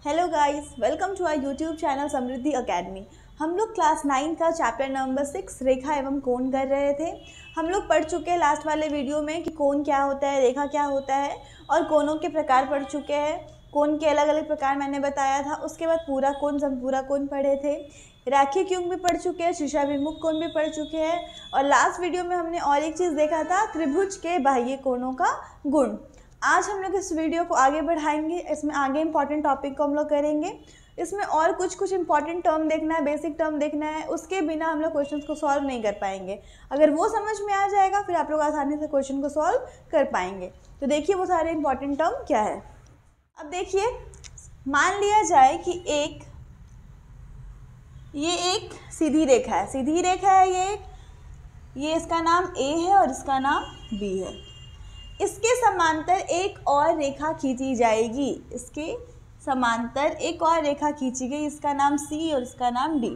Hello guys, welcome to our YouTube channel Samriddhi academy. हम लोग class 9 का चैप्टर नंबर 6 रेखा एवं कोण कर रहे थे। हम लोग पढ़ चुके हैं लास्ट वाले वीडियो में कि कोण क्या होता है, रेखा क्या होता है और कोणों के प्रकार पढ़ चुके हैं। कोण के अलग अलग प्रकार मैंने बताया था। उसके बाद पूरा कोण, संपूरा कोण पढ़े थे। रैखिक युग्म भी पढ़ चुके हैं, शीर्षाभिमुख कोण भी पढ़ चुके हैं। और लास्ट वीडियो में हमने और एक चीज़ देखा था, त्रिभुज के बाह्य कोणों का गुण। आज हम लोग इस वीडियो को आगे बढ़ाएंगे। इसमें आगे इंपॉर्टेंट टॉपिक को हम लोग करेंगे। इसमें और कुछ इंपॉर्टेंट टर्म देखना है, बेसिक टर्म देखना है। उसके बिना हम लोग क्वेश्चंस को सॉल्व नहीं कर पाएंगे। अगर वो समझ में आ जाएगा फिर आप लोग आसानी से क्वेश्चन को सॉल्व कर पाएंगे। तो देखिए वो सारे इंपॉर्टेंट टर्म क्या है। अब देखिए, मान लिया जाए कि ये एक सीधी रेखा है। सीधी रेखा है ये इसका नाम A है और इसका नाम B है। इसके समांतर एक और रेखा खींची जाएगी। इसके समांतर एक और रेखा खींची गई, इसका नाम C और इसका नाम D।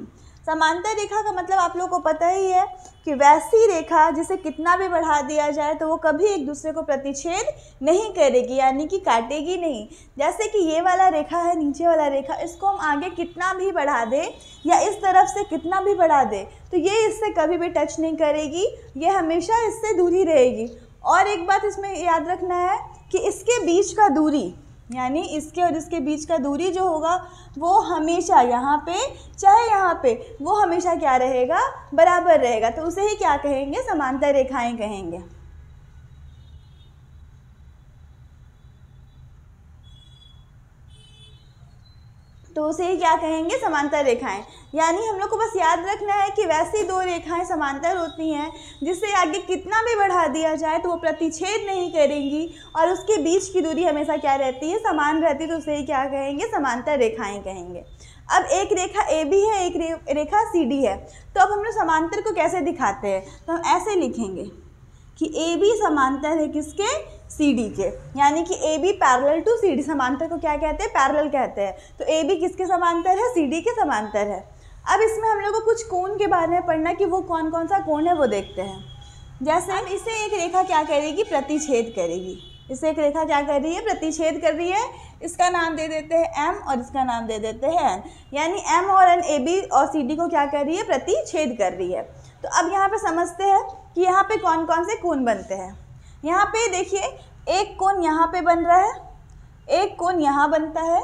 समांतर रेखा का मतलब आप लोगों को पता ही है कि वैसी रेखा जिसे कितना भी बढ़ा दिया जाए तो वो कभी एक दूसरे को प्रतिच्छेद नहीं करेगी, यानी कि काटेगी नहीं। जैसे कि ये वाला रेखा है, नीचे वाला रेखा, इसको हम आगे कितना भी बढ़ा दें या इस तरफ से कितना भी बढ़ा दें तो ये इससे कभी भी टच नहीं करेगी, ये हमेशा इससे दूरी रहेगी। और एक बात इसमें याद रखना है कि इसके बीच का दूरी, यानी इसके और इसके बीच का दूरी जो होगा वो हमेशा यहाँ पे चाहे यहाँ पे, वो हमेशा क्या रहेगा, बराबर रहेगा। तो उसे ही क्या कहेंगे, समांतर रेखाएं कहेंगे। तो उसे ही क्या कहेंगे, समांतर रेखाएं। यानी हम लोग को बस याद रखना है कि वैसी दो रेखाएं समांतर होती हैं जिसे आगे कितना भी बढ़ा दिया जाए तो वो प्रतिच्छेद नहीं करेंगी और उसके बीच की दूरी हमेशा क्या रहती है, समान रहती है। तो उसे ही क्या कहेंगे, समांतर रेखाएं कहेंगे। अब एक रेखा AB है, एक रेखा CD है। तो अब हम लोग समांतर को कैसे दिखाते हैं, तो हम ऐसे लिखेंगे कि AB समांतर है किसके, CD के, यानी कि AB पैरेलल टू CD। समांतर को क्या कहते हैं, पैरेलल कहते हैं। तो AB किसके समांतर है, CD के समांतर है। अब इसमें हम लोग को कुछ कोण के बारे में पढ़ना कि वो कौन कौन सा कोण है वो देखते हैं। जैसे अब इसे एक रेखा क्या करेगी, प्रतिच्छेद करेगी। इसे एक रेखा क्या कर रही है, प्रतिच्छेद कर रही है। इसका नाम दे देते हैं M और इसका नाम दे देते हैं N। यानी M और N AB और CD को क्या कर रही है, प्रतिच्छेद कर रही है। तो अब यहाँ पे समझते हैं कि यहाँ पे कौन कौन से कोण बनते हैं। यहाँ पे देखिए, एक कोण यहाँ पे बन रहा है, एक कोण यहाँ बनता है,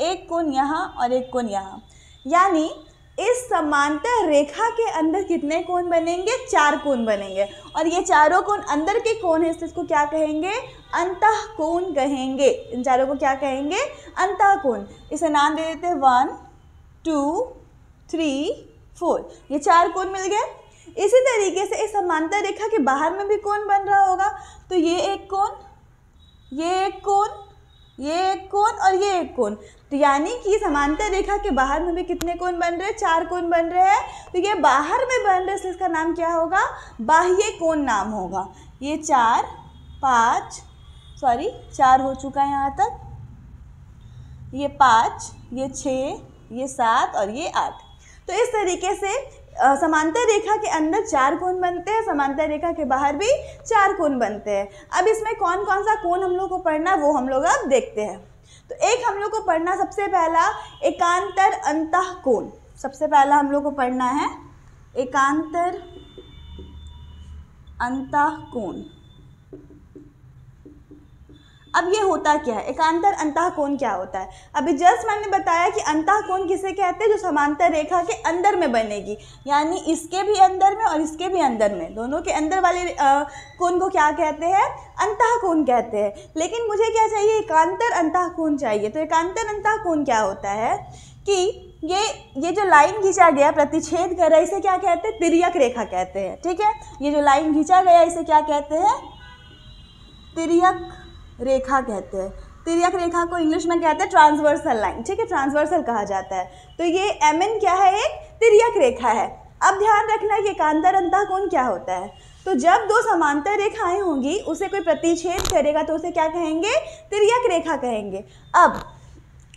एक कोण यहाँ और एक कोण यहाँ। यानी इस समांतर रेखा के अंदर कितने कोण बनेंगे, 4 कोण बनेंगे। और ये चारों कोण अंदर के कोण है, इसको क्या कहेंगे, अंतःकोण कहेंगे। इन चारों को क्या कहेंगे, अंतःकोण। इसे नाम दे देते हैं 1 2 3 4। ये 4 कोण मिल गए। इसी तरीके से इस समांतर रेखा के बाहर में भी कोण बन रहा होगा। तो ये एक कोण, ये एक कोण, ये एक कोण और ये एक कोण। तो यानी कि समांतर रेखा के बाहर में भी कितने कोण बन रहे हैं, 4 कोण बन रहे हैं। तो ये बाहर में बन रहे, इसलिए इसका नाम क्या होगा, बाह्य कोण नाम होगा। ये 4 हो चुका है यहाँ तक, ये 5, ये 6, ये 7 और ये 8। तो इस तरीके से समांतर रेखा के अंदर 4 कोण बनते हैं, समांतर रेखा के बाहर भी 4 कोण बनते हैं। अब इसमें कौन कौन सा कोण हम लोग को पढ़ना वो हम लोग अब देखते हैं। तो एक हम लोग को पढ़ना सबसे पहला एकांतर अंतःकोण। सबसे पहला हम लोग को पढ़ना है एकांतर अंतःकोण। अब ये होता क्या है, एकांतर अंतःकोण क्या होता है। अभी जस्ट मैंने बताया कि अंतःकोण किसे कहते हैं, जो समांतर रेखा के अंदर में बनेगी। यानी इसके भी अंदर में और इसके भी अंदर में, दोनों के अंदर वाले कोण को क्या कहते हैं, अंतःकोण कहते हैं। लेकिन मुझे क्या चाहिए, एकांतर अंतःकोण चाहिए। तो एकांतर अंतःकोण क्या होता है कि ये जो लाइन खींचा गया, प्रतिच्छेद कर रहा है, इसे क्या कहते हैं, तिर्यक रेखा कहते हैं। ठीक है, ये जो लाइन खींचा गया इसे क्या कहते हैं, तिर्यक रेखा कहते हैं। तिर्यक रेखा को इंग्लिश में कहते हैं ट्रांसवर्सल लाइन। ठीक है, ट्रांसवर्सल कहा जाता है। तो ये MN क्या है, एक तिर्यक रेखा है। अब ध्यान रखना है कि एकांतर अंतःकोण क्या होता है। तो जब दो समांतर रेखाएं होंगी, उसे कोई प्रतिच्छेद करेगा तो उसे क्या कहेंगे, तिर्यक रेखा कहेंगे। अब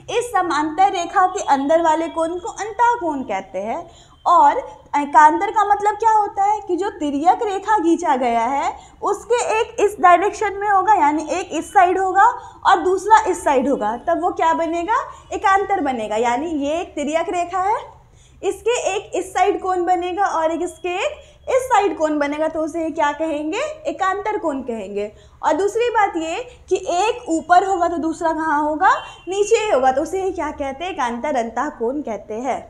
इस समांतर रेखा के अंदर वाले कोण को अंतःकोण कहते हैं और एकांतर का मतलब क्या होता है कि जो तिर्यक रेखा खींचा गया है उसके एक इस डायरेक्शन में होगा, यानी एक इस साइड होगा और दूसरा इस साइड होगा, तब वो क्या बनेगा, एकांतर बनेगा। यानी ये एक तिर्यक रेखा है, इसके एक इस साइड कोण बनेगा और एक इसके एक इस साइड कोण बनेगा, तो उसे क्या कहेंगे, एकांतर कोण कहेंगे। और दूसरी बात ये कि एक ऊपर होगा तो दूसरा कहाँ होगा, नीचे होगा, तो उसे क्या कहते हैं, एकांतर अंतः कोण कहते हैं।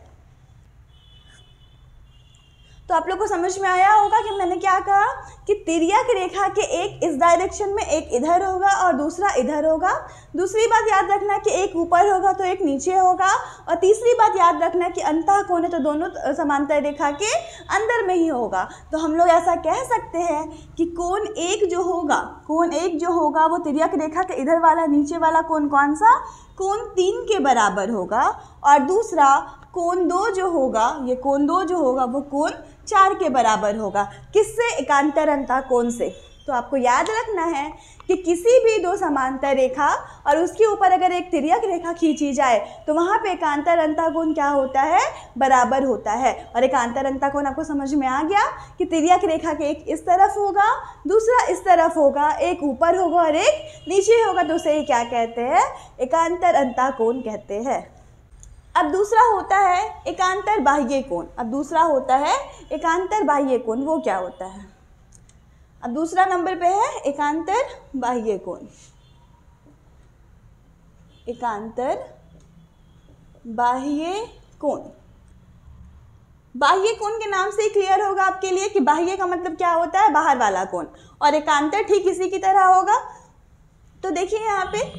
तो आप लोग को समझ में आया होगा कि मैंने क्या कहा कि तिर्यक रेखा के एक इस डायरेक्शन में एक इधर होगा और दूसरा इधर होगा। दूसरी बात याद रखना कि एक ऊपर होगा तो एक नीचे होगा। और तीसरी बात याद रखना कि अंतः कोण है तो दोनों समांतर रेखा के अंदर में ही होगा। तो हम लोग ऐसा कह सकते हैं कि कोण एक जो होगा वो तिर्यक रेखा के इधर वाला नीचे वाला कोण कौन सा, कोण 3 के बराबर होगा। और दूसरा कोण 2 जो होगा, ये कोण 2 जो होगा वो कोण 4 के बराबर होगा। किससे, एकांतर अंतः कोण से। तो आपको याद रखना है कि किसी भी दो समांतर रेखा और उसके ऊपर अगर एक तिर्यक रेखा खींची जाए तो वहाँ पे एकांतर अंतः कोण क्या होता है, बराबर होता है। और एकांतर अंतः कोण आपको समझ में आ गया कि तिर्यक रेखा के एक इस तरफ होगा, दूसरा इस तरफ होगा, एक ऊपर होगा और एक नीचे होगा, तो उसे क्या कहते हैं, एकांतर अंतः कोण कहते हैं। अब दूसरा होता है एकांतर बाह्य कोण। वो क्या होता है, अब दूसरा नंबर पे है एकांतर बाह्य कोण। बाह्य कोण के नाम से ही क्लियर होगा आपके लिए कि बाह्य का मतलब क्या होता है, बाहर वाला कोण, और एकांतर ठीक इसी की तरह होगा। तो देखिए यहाँ पे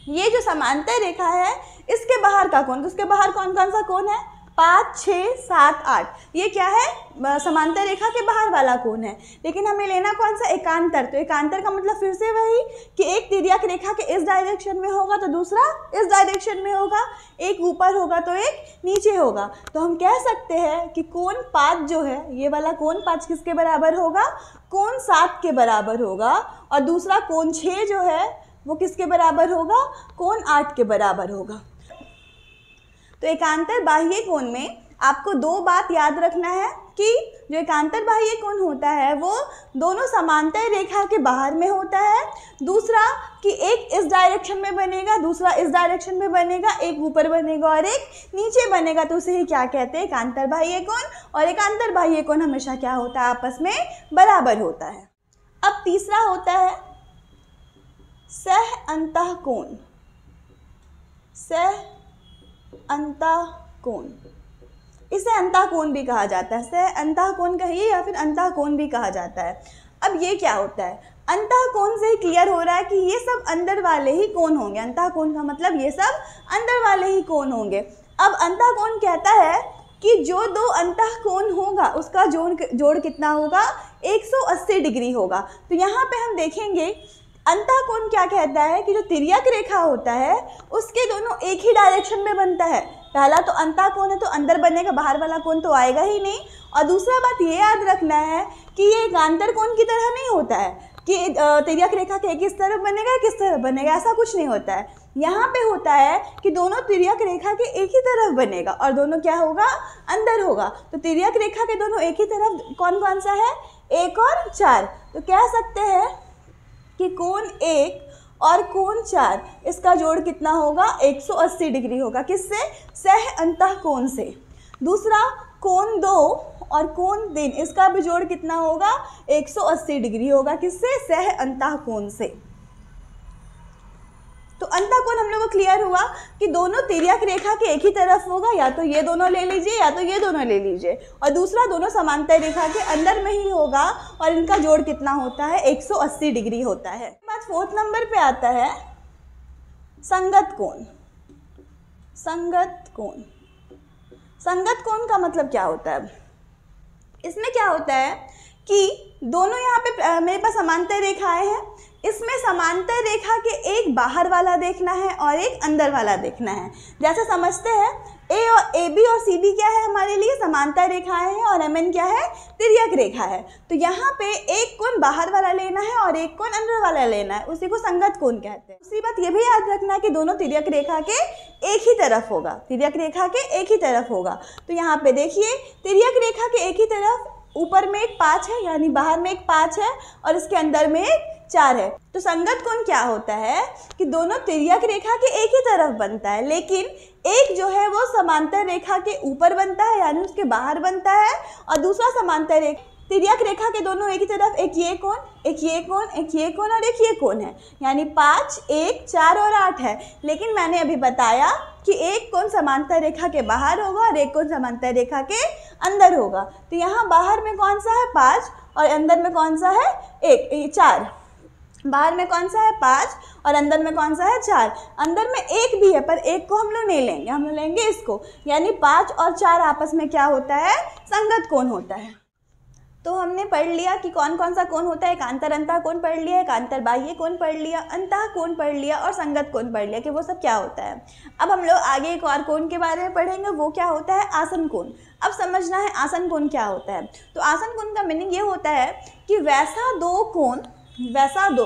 ये जो समांतर रेखा है इसके बाहर का कोण, तो उसके बाहर कौन कौन सा कोण है, 5, 6, 7, 8, ये क्या है, समांतर रेखा के बाहर वाला कोण है। लेकिन हमें लेना कौन सा, एकांतर। तो एकांतर का मतलब फिर से वही कि एक तिर्यक रेखा के इस डायरेक्शन में होगा तो दूसरा इस डायरेक्शन में होगा, एक ऊपर होगा तो एक नीचे होगा। तो हम कह सकते हैं कि कोण 5 जो है, ये वाला कोण 5 किसके बराबर होगा, कोण 7 के बराबर होगा। और दूसरा कोण 6 जो है वो किसके बराबर होगा, कोण 8 के बराबर होगा। तो एकांतर बाह्य कोण में आपको 2 बात याद रखना है कि जो एकांतर बाह्य कोण होता है वो दोनों समांतर रेखा के बाहर में होता है। दूसरा कि एक इस डायरेक्शन में बनेगा, दूसरा इस डायरेक्शन में बनेगा, एक ऊपर बनेगा और एक नीचे बनेगा, तो उसे ही क्या कहते हैं, एकांतर बाह्य कोण। और एकांतर बाह्य कोण हमेशा क्या होता है, आपस में बराबर होता है। अब तीसरा होता है सह अंतः कोण। इसे अंतः कोण भी कहा जाता है, सह अंतः कोण कहिए या फिर अंतः कोण भी कहा जाता है। अब ये क्या होता है, अंतः कोण से ही क्लियर हो रहा है कि ये सब अंदर वाले ही कोण होंगे। अंतः कोण का मतलब ये सब अंदर वाले ही कोण होंगे। अब अंतः कोण कहता है कि जो 2 अंतः कोण होगा उसका जोड़ कितना होगा, 180 डिग्री होगा। तो यहाँ पे हम देखेंगे अंतः कोण क्या कहता है कि जो तिर्यक रेखा होता है उसके दोनों एक ही डायरेक्शन में बनता है। पहला तो अंतः कोण है तो अंदर बनेगा, बाहर वाला कोण तो आएगा ही नहीं। और दूसरा बात ये याद रखना है कि ये एकांतर कोण की तरह नहीं होता है कि तिर्यक रेखा के किस तरफ बनेगा किस तरफ बनेगा, ऐसा कुछ नहीं होता है। यहाँ पे होता है कि दोनों तिर्यक रेखा के एक ही तरफ बनेगा और दोनों क्या होगा, अंदर होगा। तो तिर्यक रेखा के दोनों एक ही तरफ कौन कौन सा है, 1 और 4। तो कह सकते हैं कि कोण 1 और कोण 4 इसका जोड़ कितना होगा, 180 डिग्री होगा। किससे, सह अंतः कोण से। दूसरा कोण 2 और कोण 3 इसका भी जोड़ कितना होगा, 180 डिग्री होगा। किससे, सह अंतः कोण से। तो अंतः कोण हम लोग को क्लियर हुआ कि दोनों तिर्यक रेखा के एक ही तरफ होगा, या तो ये दोनों ले लीजिए या तो ये दोनों ले लीजिए। और दूसरा दोनों समांतर रेखा के अंदर में ही होगा और इनका जोड़ कितना होता है, 180 डिग्री होता है। बात 4th नंबर पे आता है संगत कोण। संगत कोण का मतलब क्या होता है, इसमें क्या होता है कि दोनों यहाँ पे मेरे पास समांतर रेखाएं हैं, इसमें समांतर रेखा के एक बाहर वाला देखना है और एक अंदर वाला देखना है। जैसे समझते हैं ए बी और सी डी क्या है हमारे लिए, समांतर रेखाएं हैं, और एम एन क्या है, तिर्यक रेखा है। तो यहाँ पे एक कोण बाहर वाला लेना है और एक कोण अंदर वाला लेना है, उसी को संगत कोण कहते हैं। दूसरी बात ये भी याद रखना है कि दोनों तिर्यक रेखा के एक ही तरफ होगा, तिर्यक रेखा के एक ही तरफ होगा। तो यहाँ पे देखिए तिर्यक रेखा के एक ही तरफ ऊपर में एक 5 है, यानी बाहर में एक 5 है और इसके अंदर में एक 4 है। तो संगत कोण क्या होता है कि दोनों तिर्यक रेखा के एक ही तरफ बनता है, लेकिन एक जो है वो समांतर रेखा के ऊपर बनता है यानी उसके बाहर बनता है, और दूसरा समांतर तिर्यक रेखा के दोनों एक ही तरफ, एक ये कोण, एक ये कोण, एक ये कोण और एक ये कोण है, यानी 5, 1, 4 और 8 है। लेकिन मैंने अभी बताया कि एक कोण समांतर रेखा के बाहर होगा और एक कोण समांतर रेखा के अंदर होगा। तो यहाँ बाहर में कौन सा है 5 और अंदर में कौन सा है 4। बाहर में कौन सा है 5 और अंदर में कौन सा है 4। अंदर में एक भी है पर एक को हम लोग नहीं लेंगे, हम लोग लेंगे इसको, यानी 5 और 4 आपस में क्या होता है, संगत कोण होता है। तो हमने पढ़ लिया कि कौन कौन सा कोण होता है, एकांतर अंतः कोण पढ़ लिया, एकांतर बाह्य कोण पढ़ लिया, अंतः कोण पढ़ लिया और संगत कोण पढ़ लिया कि वो सब क्या होता है। अब हम लोग आगे एक और कोण के बारे में पढ़ेंगे, वो क्या होता है, आसन कोण। अब समझना है आसन कोण क्या होता है। तो आसन कोण का मीनिंग ये होता है कि वैसा दो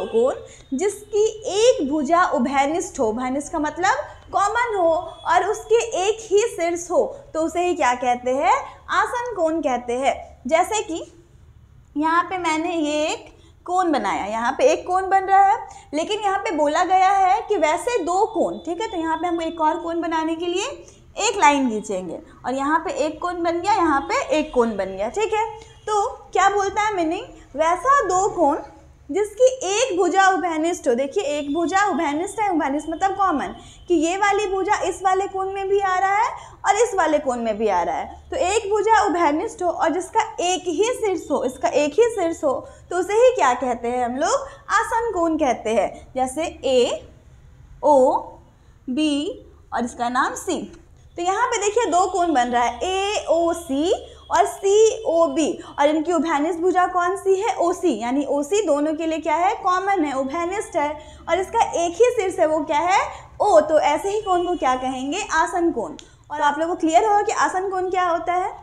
कोण जिसकी एक भुजा उभयनिष्ठ हो, उभयनिष्ठ का मतलब कॉमन हो, और उसके एक ही शीर्ष हो, तो उसे ही क्या कहते हैं, आसन कोण कहते हैं। जैसे कि यहाँ पे मैंने ये एक कोण बनाया, यहाँ पे एक कोण बन रहा है, लेकिन यहाँ पे बोला गया है कि वैसे दो कोण, ठीक है। तो यहाँ पे हम एक और कोण बनाने के लिए एक लाइन खींचेंगे और यहाँ पे एक कोण बन गया, यहाँ पे एक कोण बन गया, ठीक है। तो क्या बोलता है मीनिंग, वैसा दो कोण जिसकी एक भुजा उभयनिष्ठ हो। देखिए एक भुजा उभयनिष्ठ है, उभयनिष्ठ मतलब कॉमन, कि ये वाली भुजा इस वाले कोण में भी आ रहा है और इस वाले कोण में भी आ रहा है। तो एक भुजा उभयनिष्ठ हो और जिसका एक ही शीर्ष हो, इसका एक ही शीर्ष हो, तो उसे ही क्या कहते हैं, हम लोग आसन कोण कहते हैं। जैसे ए ओ बी और इसका नाम सी। तो यहाँ पे देखिए दो कोण बन रहा है, ए ओ सी और सी ओ बी, और इनकी उभयनिष्ठ भुजा कौन सी है, ओ सी, यानी ओ सी दोनों के लिए क्या है, कॉमन है, उभयनिष्ठ है, और इसका एक ही शीर्ष है, वो क्या है, ओ। तो ऐसे ही कोण को क्या कहेंगे, आसन कोण। और आप लोगों को क्लियर होगा कि आसन कोण क्या होता है।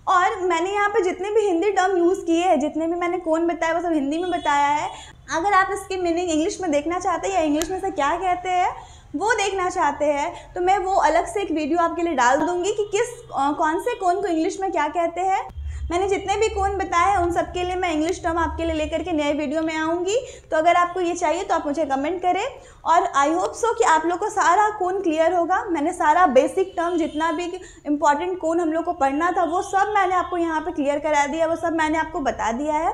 और मैंने यहाँ पे जितने भी हिंदी टर्म यूज़ किए हैं, जितने भी मैंने कोण बताया वो सब हिंदी में बताया है। अगर आप इसकी मीनिंग इंग्लिश में देखना चाहते हैं या इंग्लिश में से क्या कहते हैं वो देखना चाहते हैं, तो मैं वो अलग से एक वीडियो आपके लिए डाल दूंगी कि कौन से कोण को इंग्लिश में क्या कहते हैं। मैंने जितने भी कोण बताए हैं उन सब के लिए मैं इंग्लिश टर्म आपके लिए लेकर के नए वीडियो में आऊँगी। तो अगर आपको ये चाहिए तो आप मुझे कमेंट करें, और आई होप सो कि आप लोग को सारा कोण क्लियर होगा। मैंने सारा बेसिक टर्म, जितना भी इम्पॉर्टेंट कोण हम लोग को पढ़ना था वो सब मैंने आपको यहाँ पे क्लियर करा दिया, वो सब मैंने आपको बता दिया है।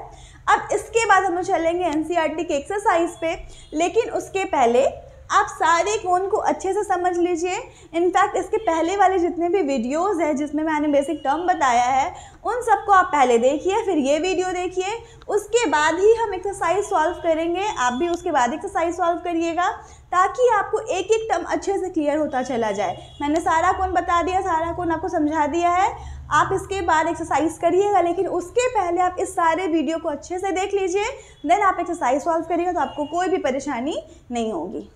अब इसके बाद हम लोग चलेंगे एनसीईआरटी के एक्सरसाइज पे, लेकिन उसके पहले आप सारे कोण को अच्छे से समझ लीजिए। इनफैक्ट इसके पहले वाले जितने भी वीडियोस हैं जिसमें मैंने बेसिक टर्म बताया है उन सबको आप पहले देखिए, फिर ये वीडियो देखिए, उसके बाद ही हम एक्सरसाइज सॉल्व करेंगे। आप भी उसके बाद एक्सरसाइज सॉल्व करिएगा ताकि आपको एक एक टर्म अच्छे से क्लियर होता चला जाए। मैंने सारा कोण बता दिया, सारा कोण आपको समझा दिया है। आप इसके बाद एक्सरसाइज करिएगा, लेकिन उसके पहले आप इस सारे वीडियो को अच्छे से देख लीजिए, देन आप एक्सरसाइज सॉल्व करिएगा तो आपको कोई भी परेशानी नहीं होगी।